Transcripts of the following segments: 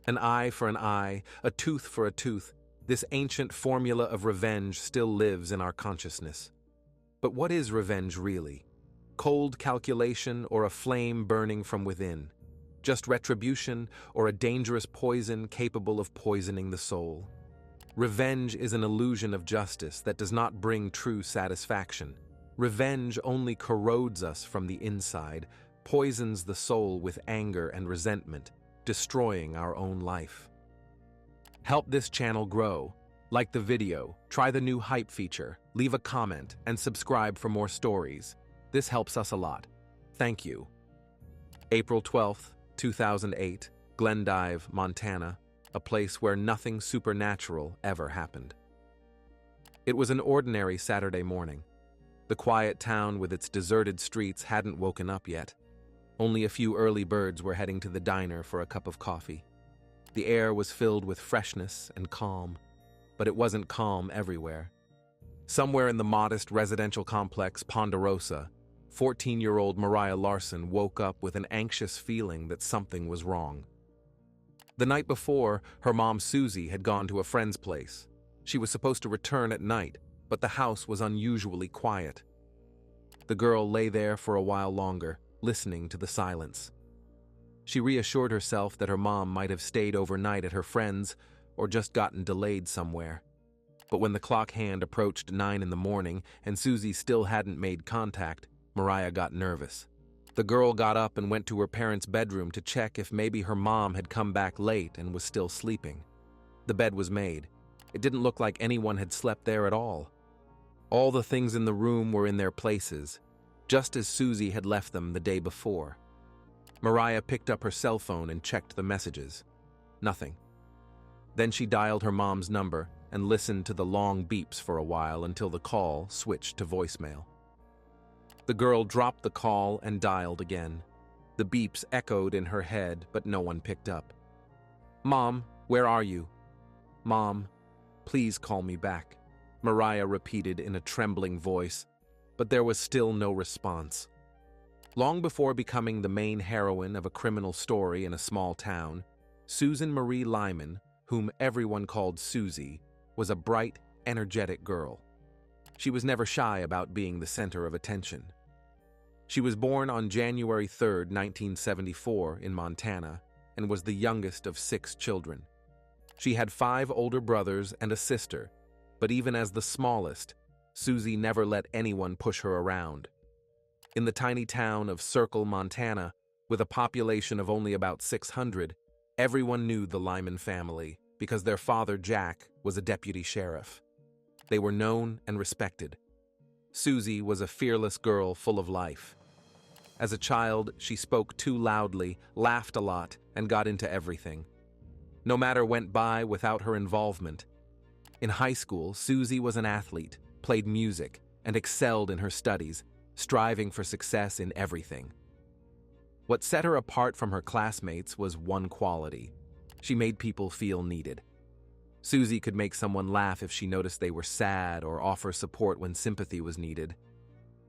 An eye for an eye, a tooth for a tooth, this ancient formula of revenge still lives in our consciousness. But what is revenge really? Cold calculation or a flame burning from within? Just retribution or a dangerous poison capable of poisoning the soul? Revenge is an illusion of justice that does not bring true satisfaction. Revenge only corrodes us from the inside, poisons the soul with anger and resentment, destroying our own life. Help this channel grow. Like the video, try the new hype feature, leave a comment, and subscribe for more stories. This helps us a lot. Thank you. April 12th, 2008, Glendive, Montana, a place where nothing supernatural ever happened. It was an ordinary Saturday morning. The quiet town with its deserted streets hadn't woken up yet. Only a few early birds were heading to the diner for a cup of coffee. The air was filled with freshness and calm, but it wasn't calm everywhere. Somewhere in the modest residential complex Ponderosa, 14-year-old Mariah Larson woke up with an anxious feeling that something was wrong. The night before, her mom Susie had gone to a friend's place. She was supposed to return at night, but the house was unusually quiet. The girl lay there for a while longer, listening to the silence. She reassured herself that her mom might have stayed overnight at her friend's or just gotten delayed somewhere. But when the clock hand approached 9 in the morning and Susie still hadn't made contact, Mariah got nervous. The girl got up and went to her parents' bedroom to check if maybe her mom had come back late and was still sleeping. The bed was made. It didn't look like anyone had slept there at all. All the things in the room were in their places, just as Susie had left them the day before. Mariah picked up her cell phone and checked the messages. Nothing. Then she dialed her mom's number and listened to the long beeps for a while until the call switched to voicemail. The girl dropped the call and dialed again. The beeps echoed in her head, but no one picked up. "Mom, where are you?" "Mom, please call me back," Mariah repeated in a trembling voice, but there was still no response. Long before becoming the main heroine of a criminal story in a small town, Susan Marie Lyman, whom everyone called Susie, was a bright, energetic girl. She was never shy about being the center of attention. She was born on January 3, 1974, in Montana, and was the youngest of 6 children. She had 5 older brothers and a sister, but even as the smallest, Susie never let anyone push her around. In the tiny town of Circle, Montana, with a population of only about 600, everyone knew the Lyman family because their father, Jack, was a deputy sheriff. They were known and respected. Susie was a fearless girl full of life. As a child, she spoke too loudly, laughed a lot, and got into everything. No matter went by without her involvement. In high school, Susie was an athlete, played music, and excelled in her studies, striving for success in everything. What set her apart from her classmates was one quality. She made people feel needed. Susie could make someone laugh if she noticed they were sad or offer support when sympathy was needed.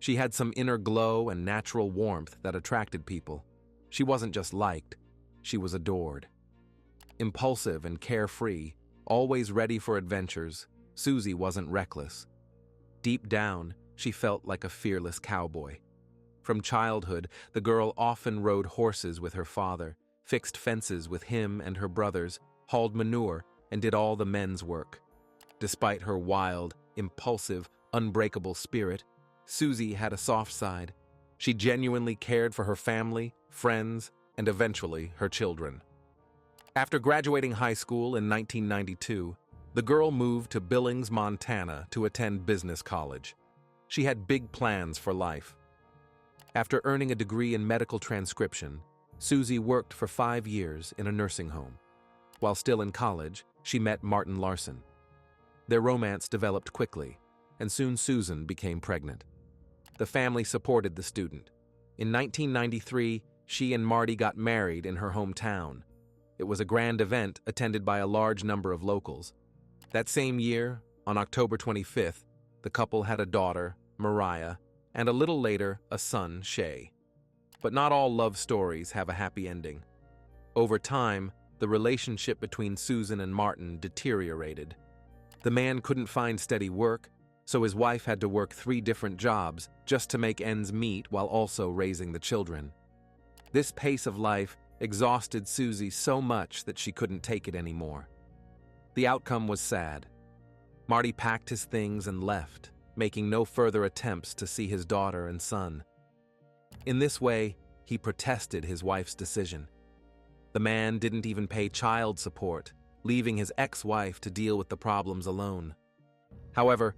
She had some inner glow and natural warmth that attracted people. She wasn't just liked, she was adored. Impulsive and carefree, always ready for adventures, Susie wasn't reckless. Deep down, she felt like a fearless cowboy. From childhood, the girl often rode horses with her father, fixed fences with him and her brothers, hauled manure, and did all the men's work. Despite her wild, impulsive, unbreakable spirit, Susie had a soft side. She genuinely cared for her family, friends, and eventually her children. After graduating high school in 1992, the girl moved to Billings, Montana to attend business college. She had big plans for life. After earning a degree in medical transcription, Susie worked for 5 years in a nursing home. While still in college, she met Martin Larson. Their romance developed quickly, and soon Susan became pregnant. The family supported the student. In 1993, she and Marty got married in her hometown. It was a grand event attended by a large number of locals. That same year, on October 25th, the couple had a daughter, Mariah, and a little later, a son, Shay. But not all love stories have a happy ending. Over time, the relationship between Susan and Martin deteriorated. The man couldn't find steady work, so his wife had to work 3 different jobs just to make ends meet while also raising the children. This pace of life exhausted Susie so much that she couldn't take it anymore. The outcome was sad. Marty packed his things and left, making no further attempts to see his daughter and son. In this way, he protested his wife's decision. The man didn't even pay child support, leaving his ex-wife to deal with the problems alone. However,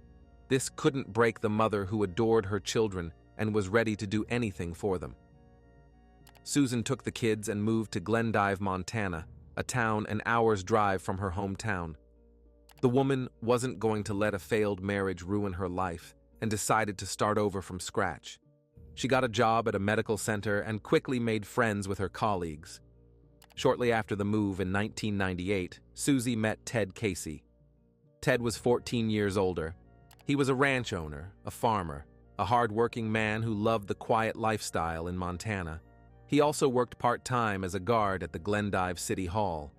this couldn't break the mother who adored her children and was ready to do anything for them. Susan took the kids and moved to Glendive, Montana, a town an hour's drive from her hometown. The woman wasn't going to let a failed marriage ruin her life and decided to start over from scratch. She got a job at a medical center and quickly made friends with her colleagues. Shortly after the move in 1998, Susie met Ted Casey. Ted was 14 years older. He was a ranch owner, a farmer, a hard-working man who loved the quiet lifestyle in Montana. He also worked part-time as a guard at the Glendive City Hall.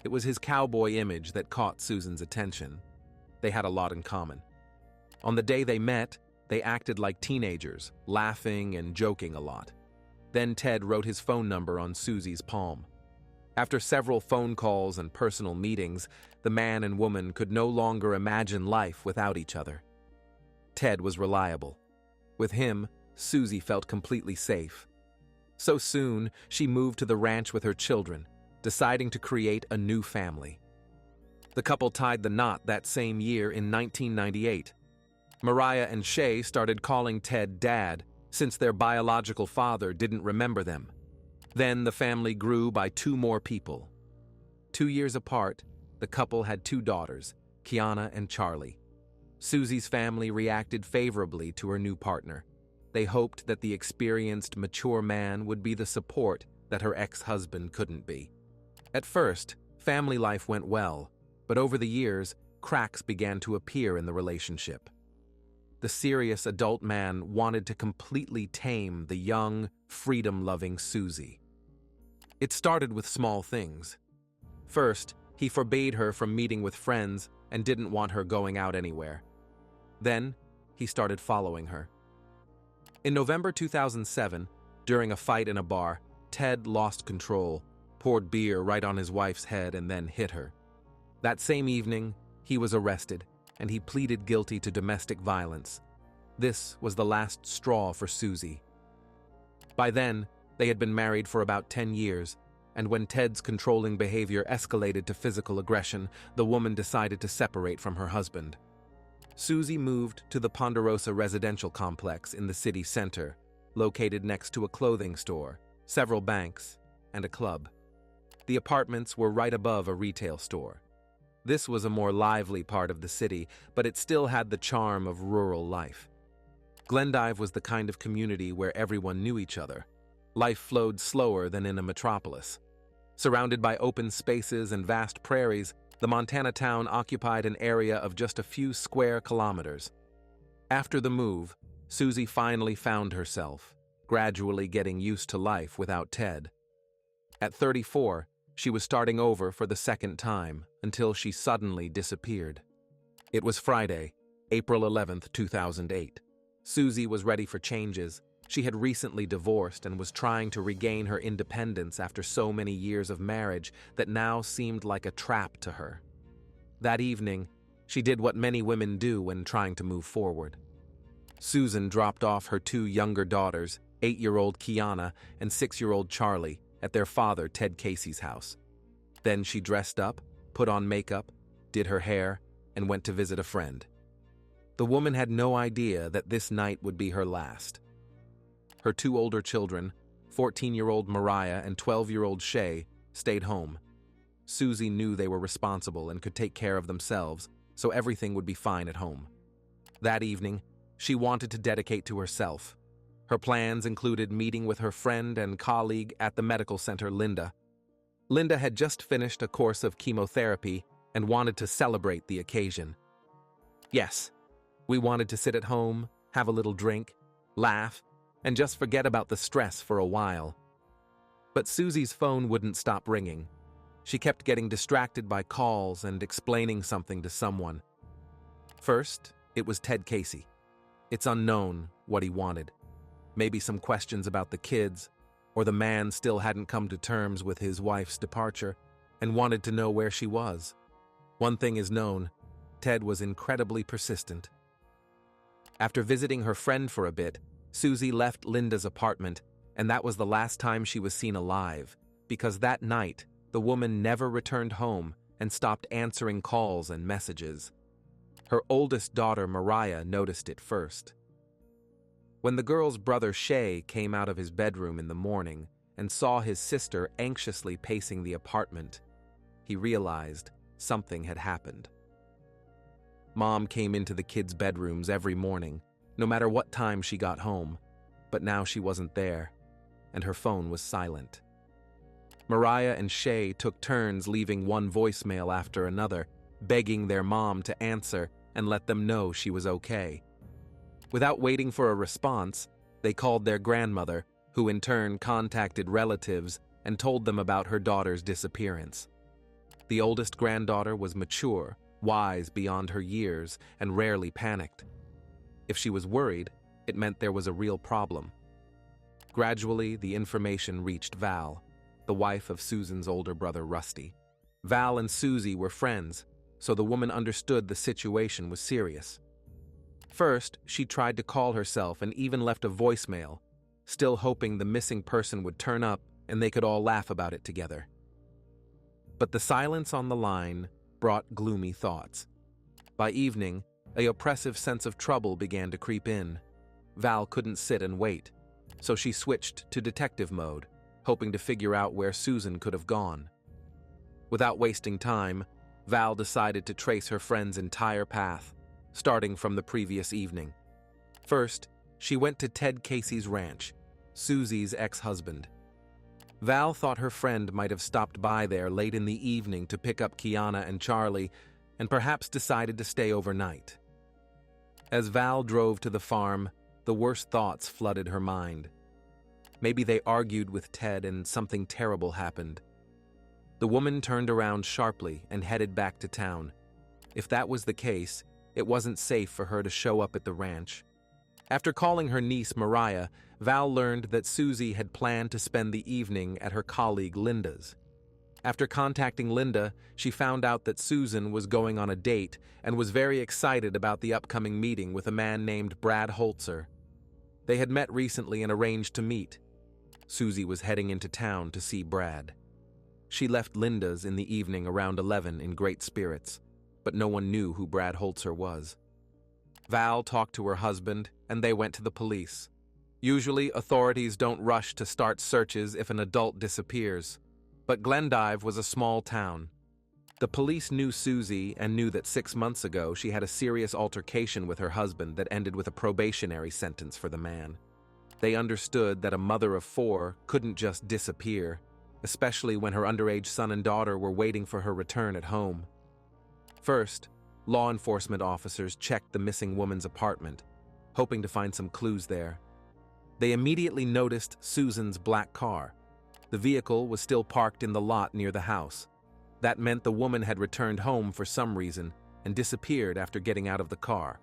It was his cowboy image that caught Susan's attention. They had a lot in common. On the day they met, they acted like teenagers, laughing and joking a lot. Then Ted wrote his phone number on Susie's palm. After several phone calls and personal meetings, the man and woman could no longer imagine life without each other. Ted was reliable. With him, Susie felt completely safe. So soon, she moved to the ranch with her children, deciding to create a new family. The couple tied the knot that same year in 1998. Mariah and Shay started calling Ted Dad, since their biological father didn't remember them. Then the family grew by 2 more people. 2 years apart, the couple had 2 daughters, Kiana and Charlie. Susie's family reacted favorably to her new partner. They hoped that the experienced, mature man would be the support that her ex-husband couldn't be. At first, family life went well, but over the years, cracks began to appear in the relationship. The serious adult man wanted to completely tame the young, freedom-loving Susie. It started with small things. First, he forbade her from meeting with friends and didn't want her going out anywhere. Then, he started following her. In November 2007, during a fight in a bar, Ted lost control, poured beer right on his wife's head, and then hit her. That same evening, he was arrested, and he pleaded guilty to domestic violence. This was the last straw for Susie. By then, they had been married for about 10 years, and when Ted's controlling behavior escalated to physical aggression, the woman decided to separate from her husband. Susie moved to the Ponderosa residential complex in the city center, located next to a clothing store, several banks, and a club. The apartments were right above a retail store. This was a more lively part of the city, but it still had the charm of rural life. Glendive was the kind of community where everyone knew each other. Life flowed slower than in a metropolis. Surrounded by open spaces and vast prairies, the Montana town occupied an area of just a few square kilometers. After the move, Susie finally found herself, gradually getting used to life without Ted. At 34, she was starting over for the second time until she suddenly disappeared. It was Friday, April 11th, 2008. Susie was ready for changes. She had recently divorced and was trying to regain her independence after so many years of marriage that now seemed like a trap to her. That evening, she did what many women do when trying to move forward. Susan dropped off her 2 younger daughters, 8-year-old Kiana and 6-year-old Charlie, at their father Ted Casey's house. Then she dressed up, put on makeup, did her hair, and went to visit a friend. The woman had no idea that this night would be her last. Her 2 older children, 14-year-old Mariah and 12-year-old Shay, stayed home. Susie knew they were responsible and could take care of themselves, so everything would be fine at home. That evening, she wanted to dedicate to herself. Her plans included meeting with her friend and colleague at the medical center, Linda. Linda had just finished a course of chemotherapy and wanted to celebrate the occasion. Yes, we wanted to sit at home, have a little drink, laugh, and just forget about the stress for a while. But Susie's phone wouldn't stop ringing. She kept getting distracted by calls and explaining something to someone. First, it was Ted Casey. It's unknown what he wanted. Maybe some questions about the kids, or the man still hadn't come to terms with his wife's departure and wanted to know where she was. One thing is known, Ted was incredibly persistent. After visiting her friend for a bit, Susie left Linda's apartment, and that was the last time she was seen alive, because that night, the woman never returned home and stopped answering calls and messages. Her oldest daughter, Mariah, noticed it first. When the girl's brother Shay came out of his bedroom in the morning and saw his sister anxiously pacing the apartment, he realized something had happened. Mom came into the kids' bedrooms every morning, no matter what time she got home, but now she wasn't there, and her phone was silent. Mariah and Shay took turns leaving one voicemail after another, begging their mom to answer and let them know she was okay. Without waiting for a response, they called their grandmother, who in turn contacted relatives and told them about her daughter's disappearance. The oldest granddaughter was mature, wise beyond her years, and rarely panicked. If she was worried, it meant there was a real problem. Gradually, the information reached Val, the wife of Susan's older brother Rusty. Val and Susie were friends, so the woman understood the situation was serious. First, she tried to call herself and even left a voicemail, still hoping the missing person would turn up and they could all laugh about it together. But the silence on the line brought gloomy thoughts. By evening, an oppressive sense of trouble began to creep in. Val couldn't sit and wait, so she switched to detective mode, hoping to figure out where Susan could have gone. Without wasting time, Val decided to trace her friend's entire path, starting from the previous evening. First, she went to Ted Casey's ranch, Susie's ex-husband. Val thought her friend might have stopped by there late in the evening to pick up Kiana and Charlie, and perhaps decided to stay overnight. As Val drove to the farm, the worst thoughts flooded her mind. Maybe they argued with Ted and something terrible happened. The woman turned around sharply and headed back to town. If that was the case, it wasn't safe for her to show up at the ranch. After calling her niece Mariah, Val learned that Susie had planned to spend the evening at her colleague Linda's. After contacting Linda, she found out that Susan was going on a date and was very excited about the upcoming meeting with a man named Brad Holzer. They had met recently and arranged to meet. Susie was heading into town to see Brad. She left Linda's in the evening around 11 in great spirits, but no one knew who Brad Holzer was. Val talked to her husband, and they went to the police. Usually, authorities don't rush to start searches if an adult disappears, but Glendive was a small town. The police knew Susie and knew that 6 months ago she had a serious altercation with her husband that ended with a probationary sentence for the man. They understood that a mother of 4 couldn't just disappear, especially when her underage son and daughter were waiting for her return at home. First, law enforcement officers checked the missing woman's apartment, hoping to find some clues there. They immediately noticed Susan's black car. The vehicle was still parked in the lot near the house. That meant the woman had returned home for some reason and disappeared after getting out of the car.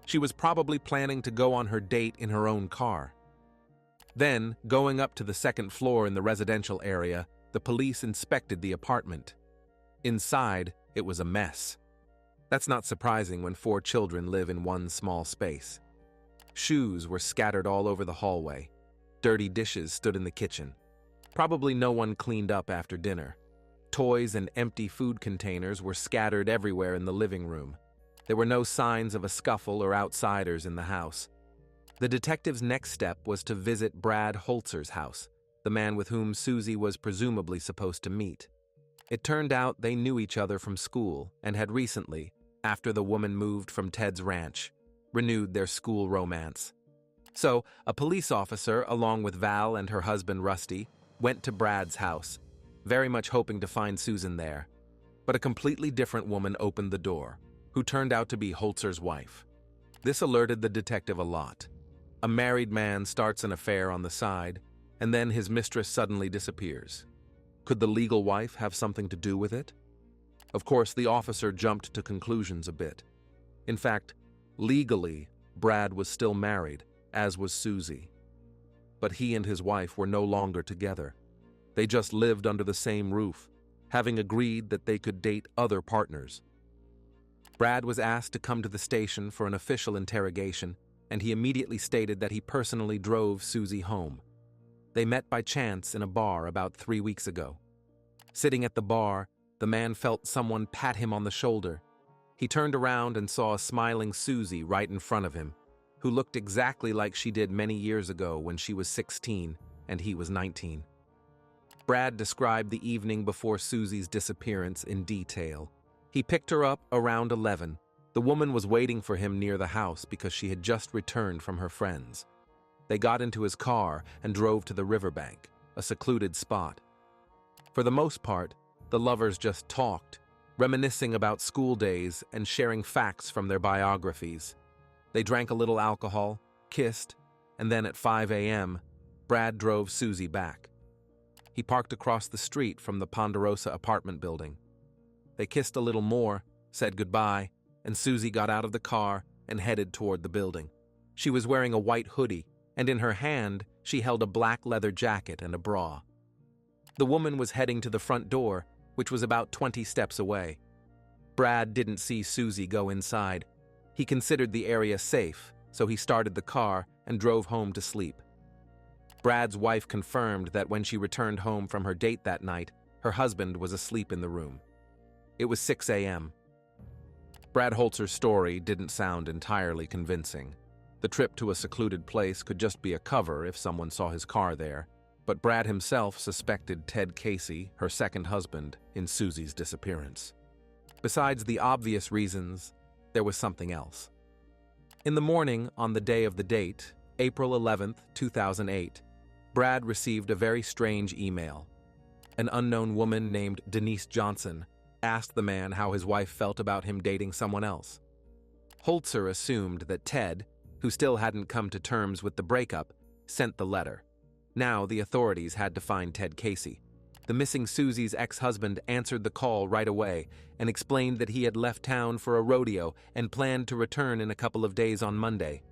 She was probably planning to go on her date in her own car. Then, going up to the second floor in the residential area, the police inspected the apartment. Inside, it was a mess. That's not surprising when 4 children live in one small space. Shoes were scattered all over the hallway. Dirty dishes stood in the kitchen. Probably no one cleaned up after dinner. Toys and empty food containers were scattered everywhere in the living room. There were no signs of a scuffle or outsiders in the house. The detective's next step was to visit Brad Holzer's house, the man with whom Susie was presumably supposed to meet. It turned out they knew each other from school and had recently, after the woman moved from Ted's ranch, renewed their school romance. So, a police officer, along with Val and her husband Rusty, went to Brad's house, very much hoping to find Susan there. But a completely different woman opened the door, who turned out to be Holzer's wife. This alerted the detective a lot. A married man starts an affair on the side, and then his mistress suddenly disappears. Could the legal wife have something to do with it? Of course, the officer jumped to conclusions a bit. In fact, legally, Brad was still married, as was Susie. But he and his wife were no longer together. They just lived under the same roof, having agreed that they could date other partners. Brad was asked to come to the station for an official interrogation, and he immediately stated that he personally drove Susie home. They met by chance in a bar about 3 weeks ago. Sitting at the bar, the man felt someone pat him on the shoulder. He turned around and saw a smiling Susie right in front of him, who looked exactly like she did many years ago when she was 16 and he was 19. Brad described the evening before Susie's disappearance in detail. He picked her up around 11. The woman was waiting for him near the house because she had just returned from her friends. They got into his car and drove to the riverbank, a secluded spot. For the most part, the lovers just talked, reminiscing about school days and sharing facts from their biographies. They drank a little alcohol, kissed, and then at 5 a.m., Brad drove Susie back. He parked across the street from the Ponderosa apartment building. They kissed a little more, said goodbye, and Susie got out of the car and headed toward the building. She was wearing a white hoodie, and in her hand, she held a black leather jacket and a bra. The woman was heading to the front door, which was about 20 steps away. Brad didn't see Susie go inside. He considered the area safe, so he started the car and drove home to sleep. Brad's wife confirmed that when she returned home from her date that night, her husband was asleep in the room. It was 6 a.m. Brad Holzer's story didn't sound entirely convincing. The trip to a secluded place could just be a cover if someone saw his car there, but Brad himself suspected Ted Casey, her second husband, in Susie's disappearance. Besides the obvious reasons, there was something else. In the morning on the day of the date, April 11, 2008, Brad received a very strange email. An unknown woman named Denise Johnson asked the man how his wife felt about him dating someone else. Holzer assumed that Ted, who still hadn't come to terms with the breakup, sent the letter. Now the authorities had to find Ted Casey. The missing Susie's ex-husband answered the call right away and explained that he had left town for a rodeo and planned to return in a couple of days on Monday.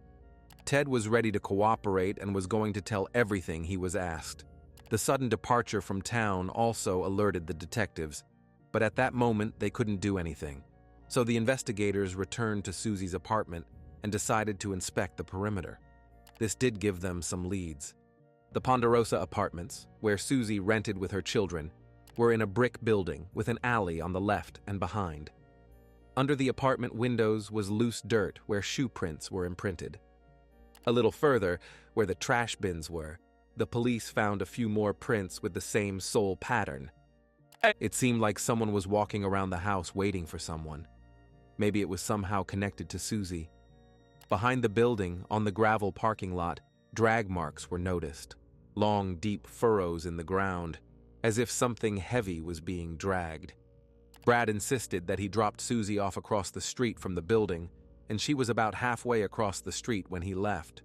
Ted was ready to cooperate and was going to tell everything he was asked. The sudden departure from town also alerted the detectives, but at that moment they couldn't do anything. So the investigators returned to Susie's apartment and decided to inspect the perimeter. This did give them some leads. The Ponderosa apartments, where Susie rented with her children, were in a brick building with an alley on the left and behind. Under the apartment windows was loose dirt where shoe prints were imprinted. A little further, where the trash bins were, the police found a few more prints with the same sole pattern. It seemed like someone was walking around the house waiting for someone. Maybe it was somehow connected to Susie. Behind the building, on the gravel parking lot, drag marks were noticed. Long, deep furrows in the ground, as if something heavy was being dragged. Brad insisted that he dropped Susie off across the street from the building, and she was about halfway across the street when he left.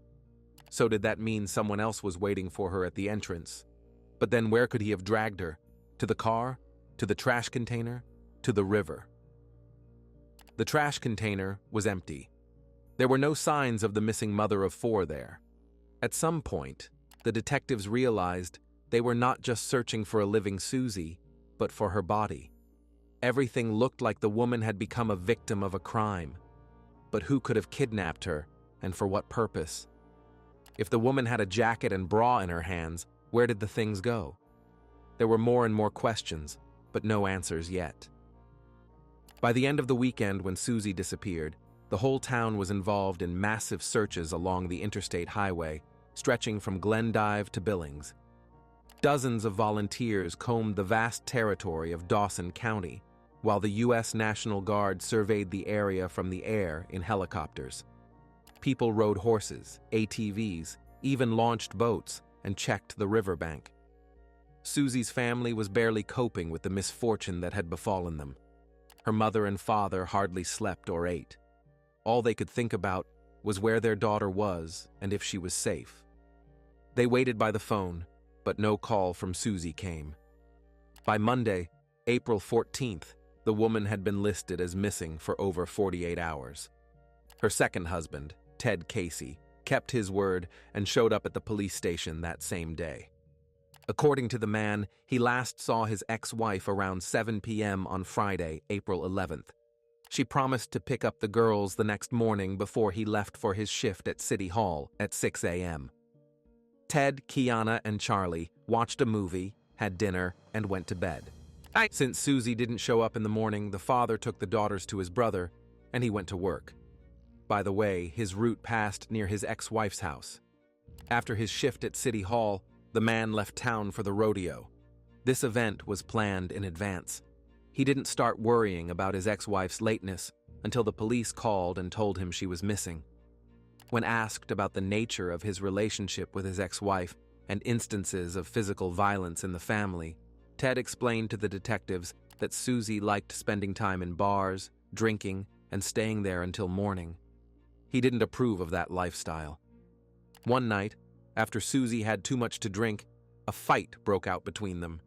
So did that mean someone else was waiting for her at the entrance? But then where could he have dragged her? To the car? To the trash container? To the river? The trash container was empty. There were no signs of the missing mother of four there. At some point, the detectives realized they were not just searching for a living Susie, but for her body. Everything looked like the woman had become a victim of a crime. But who could have kidnapped her, and for what purpose? If the woman had a jacket and bra in her hands, where did the things go? There were more and more questions, but no answers yet. By the end of the weekend when Susie disappeared, the whole town was involved in massive searches along the interstate highway, stretching from Glendive to Billings. Dozens of volunteers combed the vast territory of Dawson County, while the U.S. National Guard surveyed the area from the air in helicopters. People rode horses, ATVs, even launched boats, and checked the riverbank. Susie's family was barely coping with the misfortune that had befallen them. Her mother and father hardly slept or ate. All they could think about was where their daughter was and if she was safe. They waited by the phone, but no call from Susie came. By Monday, April 14th, the woman had been listed as missing for over 48 hours. Her second husband, Ted Casey, kept his word and showed up at the police station that same day. According to the man, he last saw his ex-wife around 7 p.m. on Friday, April 11th. She promised to pick up the girls the next morning before he left for his shift at City Hall at 6 a.m. Ted, Kiana, and Charlie watched a movie, had dinner, and went to bed. Since Susie didn't show up in the morning, the father took the daughters to his brother, and he went to work. By the way, his route passed near his ex-wife's house. After his shift at City Hall, the man left town for the rodeo. This event was planned in advance. He didn't start worrying about his ex-wife's lateness until the police called and told him she was missing. When asked about the nature of his relationship with his ex-wife and instances of physical violence in the family, Ted explained to the detectives that Susie liked spending time in bars, drinking, and staying there until morning. He didn't approve of that lifestyle. One night, after Susie had too much to drink, a fight broke out between them.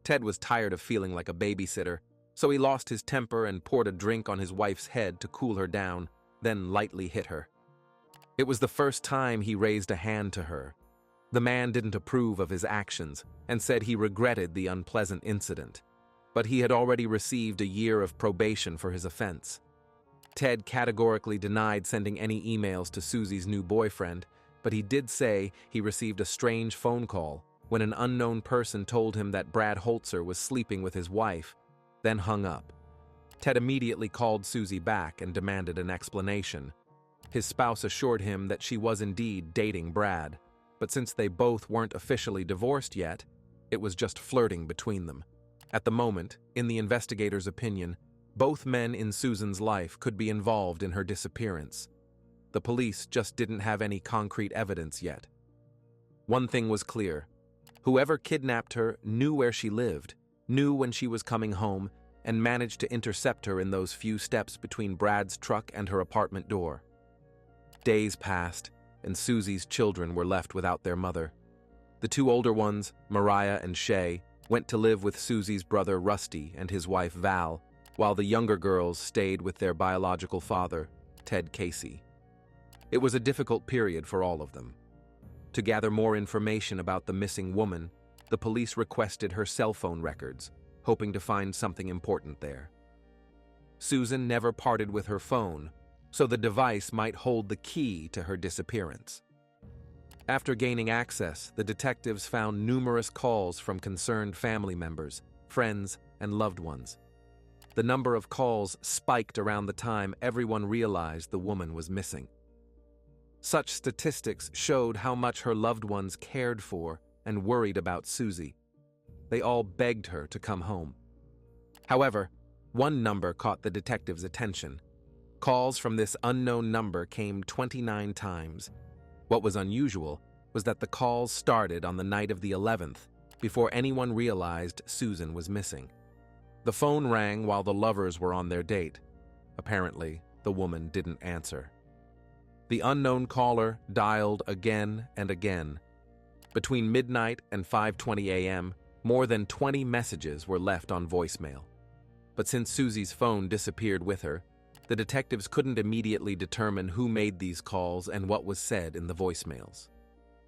Ted was tired of feeling like a babysitter, so he lost his temper and poured a drink on his wife's head to cool her down, then lightly hit her. It was the first time he raised a hand to her. The man didn't approve of his actions and said he regretted the unpleasant incident, but he had already received a year of probation for his offense. Ted categorically denied sending any emails to Susie's new boyfriend, but he did say he received a strange phone call when an unknown person told him that Brad Holzer was sleeping with his wife, then hung up. Ted immediately called Susie back and demanded an explanation. His spouse assured him that she was indeed dating Brad, but since they both weren't officially divorced yet, it was just flirting between them. At the moment, in the investigator's opinion, both men in Susan's life could be involved in her disappearance. The police just didn't have any concrete evidence yet. One thing was clear. Whoever kidnapped her knew where she lived, knew when she was coming home, and managed to intercept her in those few steps between Brad's truck and her apartment door. Days passed, and Susie's children were left without their mother. The two older ones, Mariah and Shay, went to live with Susie's brother Rusty and his wife Val, while the younger girls stayed with their biological father, Ted Casey. It was a difficult period for all of them. To gather more information about the missing woman, the police requested her cell phone records, hoping to find something important there. Susan never parted with her phone, so the device might hold the key to her disappearance. After gaining access, the detectives found numerous calls from concerned family members, friends, and loved ones. The number of calls spiked around the time everyone realized the woman was missing. Such statistics showed how much her loved ones cared for and worried about Susie. They all begged her to come home. However, one number caught the detectives' attention. Calls from this unknown number came 29 times. What was unusual was that the calls started on the night of the 11th, before anyone realized Susan was missing. The phone rang while the lovers were on their date. Apparently, the woman didn't answer. The unknown caller dialed again and again. Between midnight and 5:20 a.m., more than 20 messages were left on voicemail. But since Susie's phone disappeared with her, the detectives couldn't immediately determine who made these calls and what was said in the voicemails.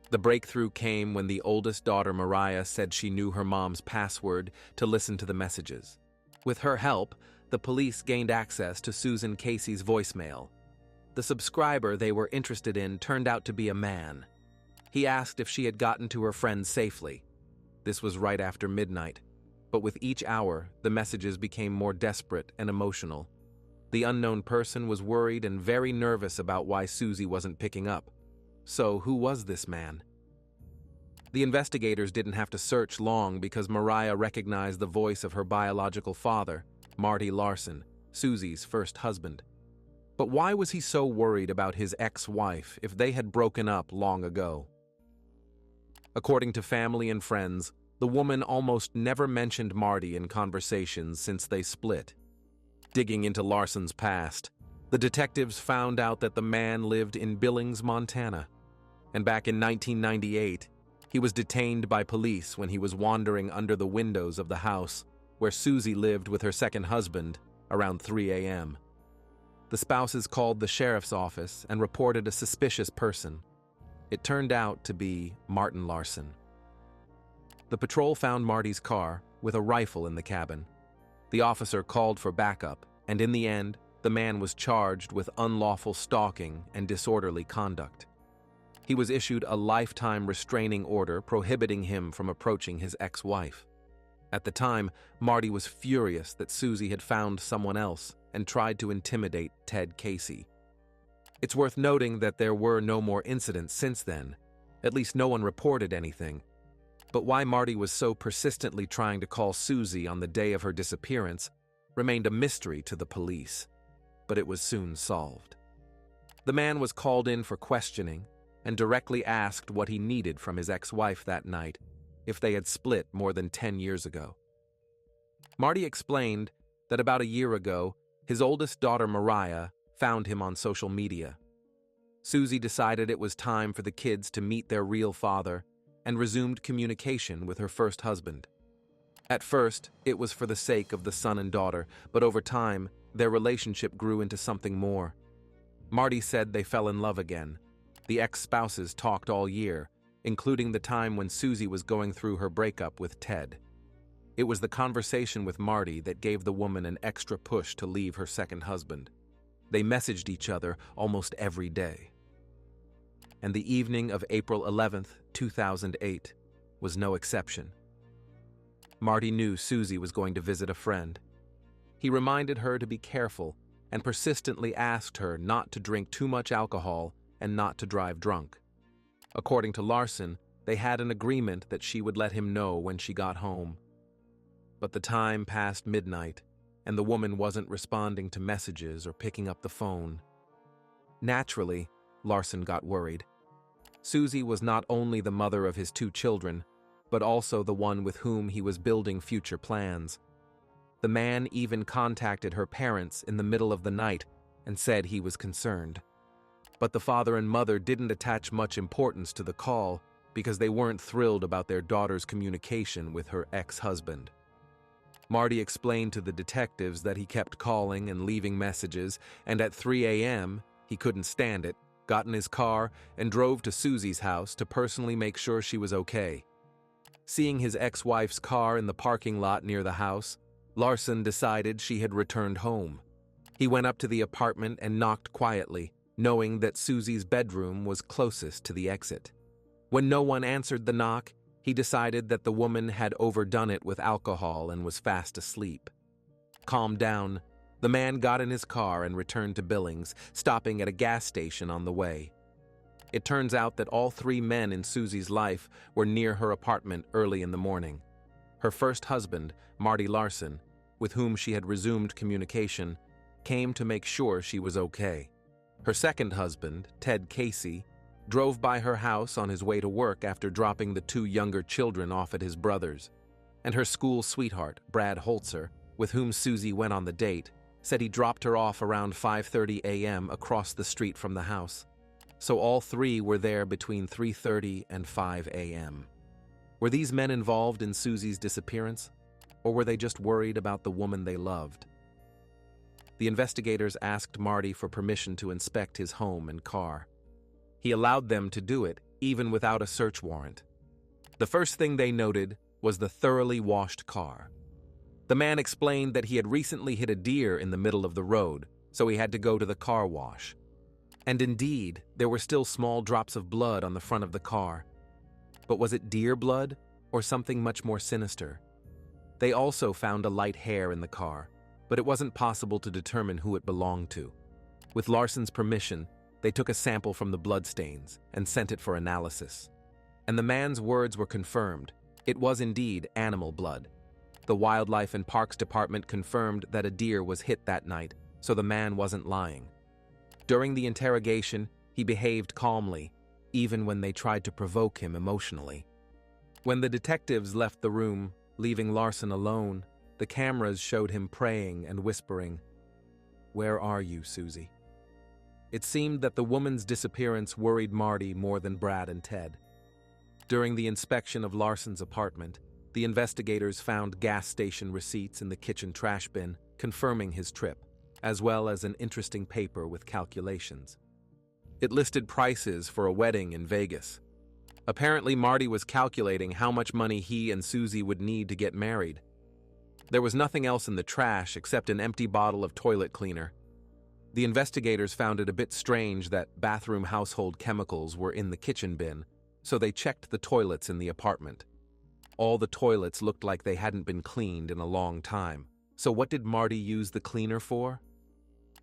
The breakthrough came when the oldest daughter, Mariah, said she knew her mom's password to listen to the messages. With her help, the police gained access to Susan Casey's voicemail. The subscriber they were interested in turned out to be a man. He asked if she had gotten to her friends safely. This was right after midnight, but with each hour, the messages became more desperate and emotional. The unknown person was worried and very nervous about why Susie wasn't picking up. So, who was this man? The investigators didn't have to search long because Mariah recognized the voice of her biological father, Marty Larson, Susie's first husband. But why was he so worried about his ex-wife if they had broken up long ago? According to family and friends, the woman almost never mentioned Marty in conversations since they split. Digging into Larson's past, the detectives found out that the man lived in Billings, Montana. And back in 1998, He was detained by police when he was wandering under the windows of the house where Susie lived with her second husband around 3 a.m. The spouses called the sheriff's office and reported a suspicious person. It turned out to be Martin Larson. The patrol found Marty's car with a rifle in the cabin. The officer called for backup, and in the end, the man was charged with unlawful stalking and disorderly conduct. He was issued a lifetime restraining order prohibiting him from approaching his ex-wife. At the time, Marty was furious that Susie had found someone else and tried to intimidate Ted Casey. It's worth noting that there were no more incidents since then. At least no one reported anything. But why Marty was so persistently trying to call Susie on the day of her disappearance remained a mystery to the police. But it was soon solved. The man was called in for questioning and directly asked what he needed from his ex-wife that night, if they had split more than 10 years ago. Marty explained that about a year ago, his oldest daughter Mariah found him on social media. Susie decided it was time for the kids to meet their real father and resumed communication with her first husband. At first, it was for the sake of the son and daughter, but over time, their relationship grew into something more. Marty said they fell in love again. The ex-spouses talked all year, including the time when Susie was going through her breakup with Ted. It was the conversation with Marty that gave the woman an extra push to leave her second husband. They messaged each other almost every day. And the evening of April 11th, 2008, was no exception. Marty knew Susie was going to visit a friend. He reminded her to be careful and persistently asked her not to drink too much alcohol and not to drive drunk. According to Larson, they had an agreement that she would let him know when she got home. But the time passed midnight, and the woman wasn't responding to messages or picking up the phone. Naturally, Larson got worried. Susie was not only the mother of his 2 children, but also the one with whom he was building future plans. The man even contacted her parents in the middle of the night and said he was concerned. But the father and mother didn't attach much importance to the call because they weren't thrilled about their daughter's communication with her ex-husband. Marty explained to the detectives that he kept calling and leaving messages, and at 3 a.m., he couldn't stand it, got in his car, and drove to Susie's house to personally make sure she was okay. Seeing his ex-wife's car in the parking lot near the house, Larson decided she had returned home. He went up to the apartment and knocked quietly, knowing that Susie's bedroom was closest to the exit. When no one answered the knock, he decided that the woman had overdone it with alcohol and was fast asleep. Calmed down, the man got in his car and returned to Billings, stopping at a gas station on the way. It turns out that all 3 men in Susie's life were near her apartment early in the morning. Her first husband, Marty Larson, with whom she had resumed communication, came to make sure she was okay. Her second husband, Ted Casey, drove by her house on his way to work after dropping the 2 younger children off at his brother's. And her school sweetheart, Brad Holzer, with whom Susie went on the date, said he dropped her off around 5:30 a.m. across the street from the house. So all 3 were there between 3:30 and 5 a.m. Were these men involved in Susie's disappearance, or were they just worried about the woman they loved? The investigators asked Marty for permission to inspect his home and car. He allowed them to do it, even without a search warrant. The first thing they noted was the thoroughly washed car. The man explained that he had recently hit a deer in the middle of the road, so he had to go to the car wash. And indeed, there were still small drops of blood on the front of the car. But was it deer blood, or something much more sinister? They also found a light hair in the car, but it wasn't possible to determine who it belonged to. With Larson's permission, they took a sample from the bloodstains and sent it for analysis. And the man's words were confirmed. It was indeed animal blood. The Wildlife and Parks Department confirmed that a deer was hit that night, so the man wasn't lying. During the interrogation, he behaved calmly, even when they tried to provoke him emotionally. When the detectives left the room, leaving Larson alone, the cameras showed him praying and whispering, "Where are you, Susie?" It seemed that the woman's disappearance worried Marty more than Brad and Ted. During the inspection of Larson's apartment, the investigators found gas station receipts in the kitchen trash bin, confirming his trip, as well as an interesting paper with calculations. It listed prices for a wedding in Vegas. Apparently, Marty was calculating how much money he and Susie would need to get married. There was nothing else in the trash except an empty bottle of toilet cleaner. The investigators found it a bit strange that bathroom household chemicals were in the kitchen bin, so they checked the toilets in the apartment. All the toilets looked like they hadn't been cleaned in a long time. So what did Marty use the cleaner for?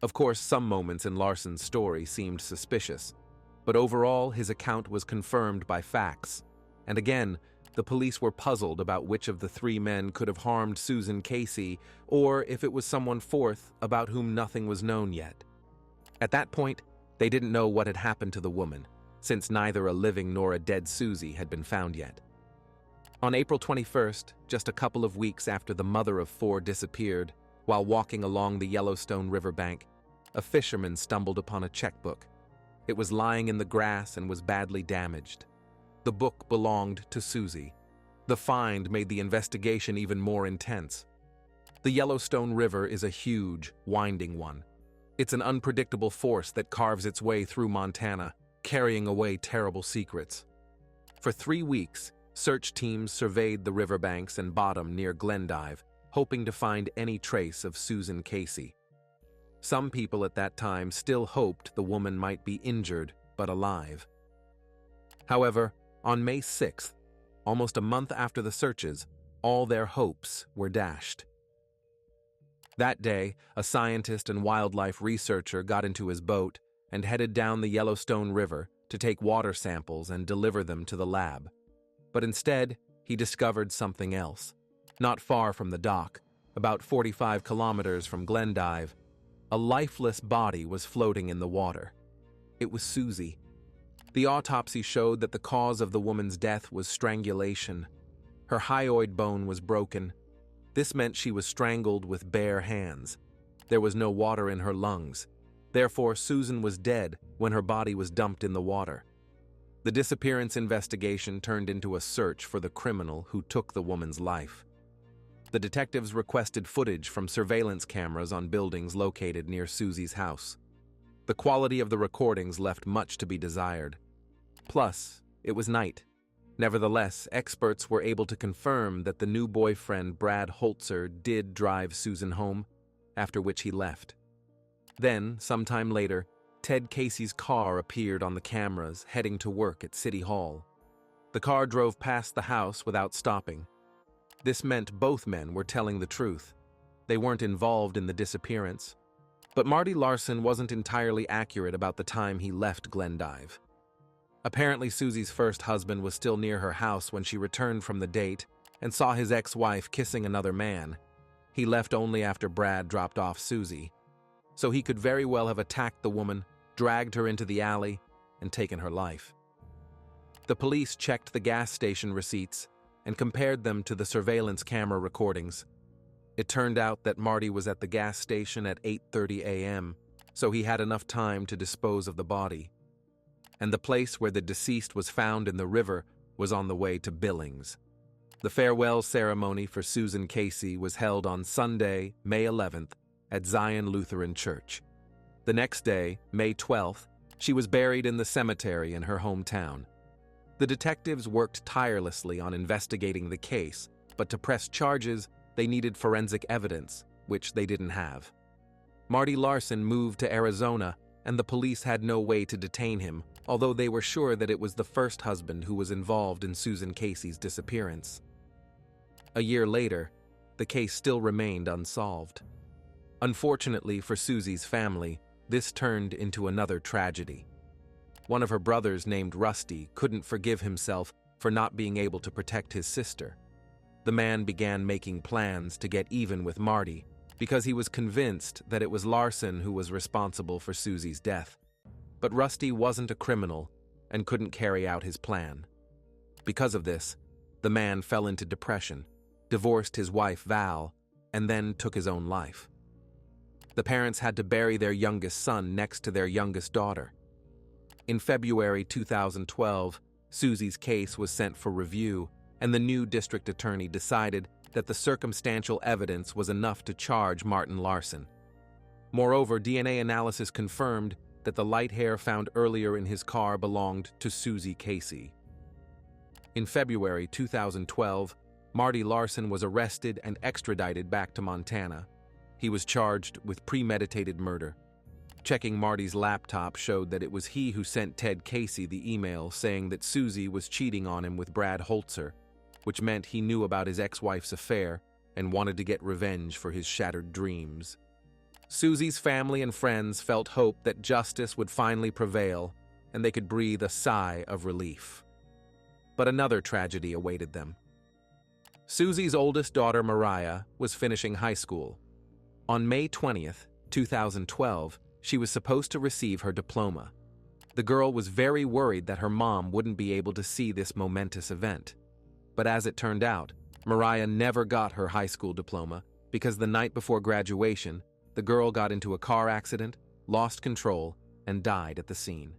Of course, some moments in Larson's story seemed suspicious, but overall his account was confirmed by facts. And again, the police were puzzled about which of the three men could have harmed Susan Casey, or if it was someone fourth about whom nothing was known yet. At that point, they didn't know what had happened to the woman, since neither a living nor a dead Susie had been found yet. On April 21st, just a couple of weeks after the mother of four disappeared, while walking along the Yellowstone riverbank, a fisherman stumbled upon a checkbook. It was lying in the grass and was badly damaged. The book belonged to Susie. The find made the investigation even more intense. The Yellowstone River is a huge, winding one. It's an unpredictable force that carves its way through Montana, carrying away terrible secrets. For 3 weeks, search teams surveyed the riverbanks and bottom near Glendive, hoping to find any trace of Susan Casey. Some people at that time still hoped the woman might be injured but alive. However, on May 6th, almost a month after the searches, all their hopes were dashed. That day, a scientist and wildlife researcher got into his boat and headed down the Yellowstone River to take water samples and deliver them to the lab. But instead, he discovered something else. Not far from the dock, about 45 kilometers from Glendive, a lifeless body was floating in the water. It was Susie. The autopsy showed that the cause of the woman's death was strangulation. Her hyoid bone was broken. This meant she was strangled with bare hands. There was no water in her lungs. Therefore, Susan was dead when her body was dumped in the water. The disappearance investigation turned into a search for the criminal who took the woman's life. The detectives requested footage from surveillance cameras on buildings located near Susie's house. The quality of the recordings left much to be desired. Plus, it was night. Nevertheless, experts were able to confirm that the new boyfriend, Brad Holzer, did drive Susan home, after which he left. Then, sometime later, Ted Casey's car appeared on the cameras, heading to work at City Hall. The car drove past the house without stopping. This meant both men were telling the truth. They weren't involved in the disappearance. But Marty Larson wasn't entirely accurate about the time he left Glendive. Apparently, Susie's first husband was still near her house when she returned from the date and saw his ex-wife kissing another man. He left only after Brad dropped off Susie. So he could very well have attacked the woman, dragged her into the alley, and taken her life. The police checked the gas station receipts and compared them to the surveillance camera recordings. It turned out that Marty was at the gas station at 8:30 a.m., so he had enough time to dispose of the body. And the place where the deceased was found in the river was on the way to Billings. The farewell ceremony for Susan Casey was held on Sunday, May 11th, at Zion Lutheran Church. The next day, May 12th, she was buried in the cemetery in her hometown. The detectives worked tirelessly on investigating the case, but to press charges, they needed forensic evidence, which they didn't have. Marty Larson moved to Arizona, and the police had no way to detain him, although they were sure that it was the first husband who was involved in Susan Casey's disappearance. A year later, the case still remained unsolved. Unfortunately for Susie's family, this turned into another tragedy. One of her brothers, named Rusty, couldn't forgive himself for not being able to protect his sister. The man began making plans to get even with Marty because he was convinced that it was Larson who was responsible for Susie's death. But Rusty wasn't a criminal and couldn't carry out his plan. Because of this, the man fell into depression, divorced his wife Val, and then took his own life. The parents had to bury their youngest son next to their youngest daughter. In February 2012, Susie's case was sent for review, and the new district attorney decided that the circumstantial evidence was enough to charge Martin Larson. Moreover, DNA analysis confirmed that the light hair found earlier in his car belonged to Susie Casey. In February 2012, Marty Larson was arrested and extradited back to Montana. He was charged with premeditated murder. Checking Marty's laptop showed that it was he who sent Ted Casey the email saying that Susie was cheating on him with Brad Holzer, which meant he knew about his ex-wife's affair and wanted to get revenge for his shattered dreams. Susie's family and friends felt hope that justice would finally prevail and they could breathe a sigh of relief. But another tragedy awaited them. Susie's oldest daughter, Mariah, was finishing high school. On May 20th, 2012, she was supposed to receive her diploma. The girl was very worried that her mom wouldn't be able to see this momentous event. But as it turned out, Mariah never got her high school diploma because the night before graduation, the girl got into a car accident, lost control, and died at the scene.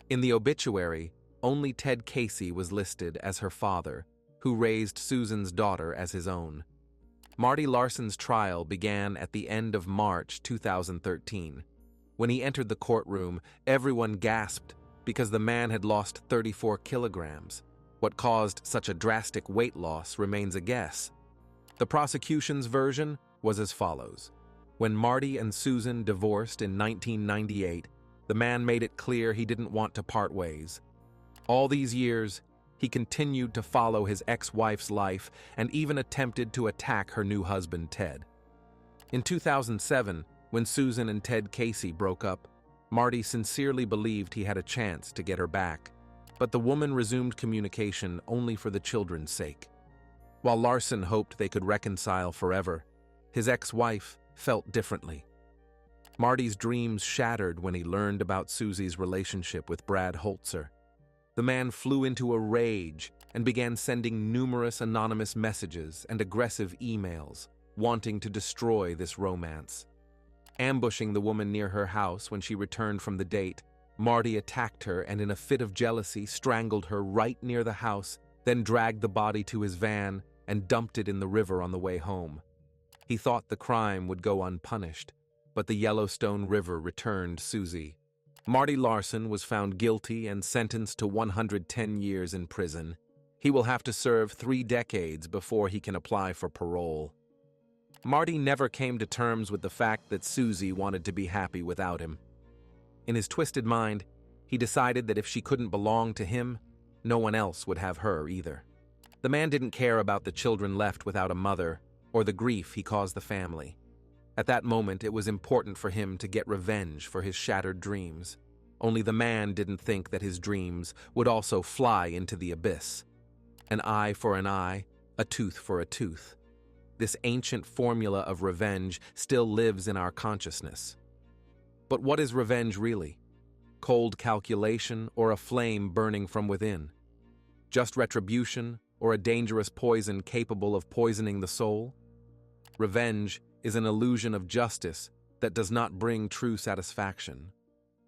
In the obituary, only Ted Casey was listed as her father, who raised Susan's daughter as his own. Marty Larson's trial began at the end of March 2013. When he entered the courtroom, everyone gasped because the man had lost 34 kilograms. What caused such a drastic weight loss remains a guess. The prosecution's version was as follows. When Marty and Susan divorced in 1998, the man made it clear he didn't want to part ways. All these years, he continued to follow his ex-wife's life and even attempted to attack her new husband, Ted. In 2007, when Susan and Ted Casey broke up, Marty sincerely believed he had a chance to get her back, but the woman resumed communication only for the children's sake. While Larson hoped they could reconcile forever, his ex-wife felt differently. Marty's dreams shattered when he learned about Susie's relationship with Brad Holzer. The man flew into a rage and began sending numerous anonymous messages and aggressive emails, wanting to destroy this romance. Ambushing the woman near her house when she returned from the date, Marty attacked her and in a fit of jealousy strangled her right near the house, then dragged the body to his van and dumped it in the river on the way home. He thought the crime would go unpunished, but the Yellowstone River returned Susie. Marty Larson was found guilty and sentenced to 110 years in prison. He will have to serve 3 decades before he can apply for parole. Marty never came to terms with the fact that Susie wanted to be happy without him. In his twisted mind, he decided that if she couldn't belong to him, no one else would have her either. The man didn't care about the children left without a mother or the grief he caused the family. At that moment, it was important for him to get revenge for his shattered dreams. Only the man didn't think that his dreams would also fly into the abyss. An eye for an eye, a tooth for a tooth. This ancient formula of revenge still lives in our consciousness. But what is revenge really? Cold calculation or a flame burning from within? Just retribution or a dangerous poison capable of poisoning the soul? Revenge is an illusion of justice that does not bring true satisfaction.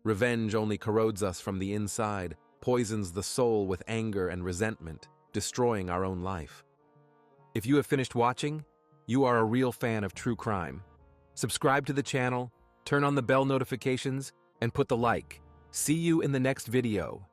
Revenge only corrodes us from the inside, poisons the soul with anger and resentment, destroying our own life. If you have finished watching, you are a real fan of true crime. Subscribe to the channel, turn on the bell notifications, and put the like. See you in the next video.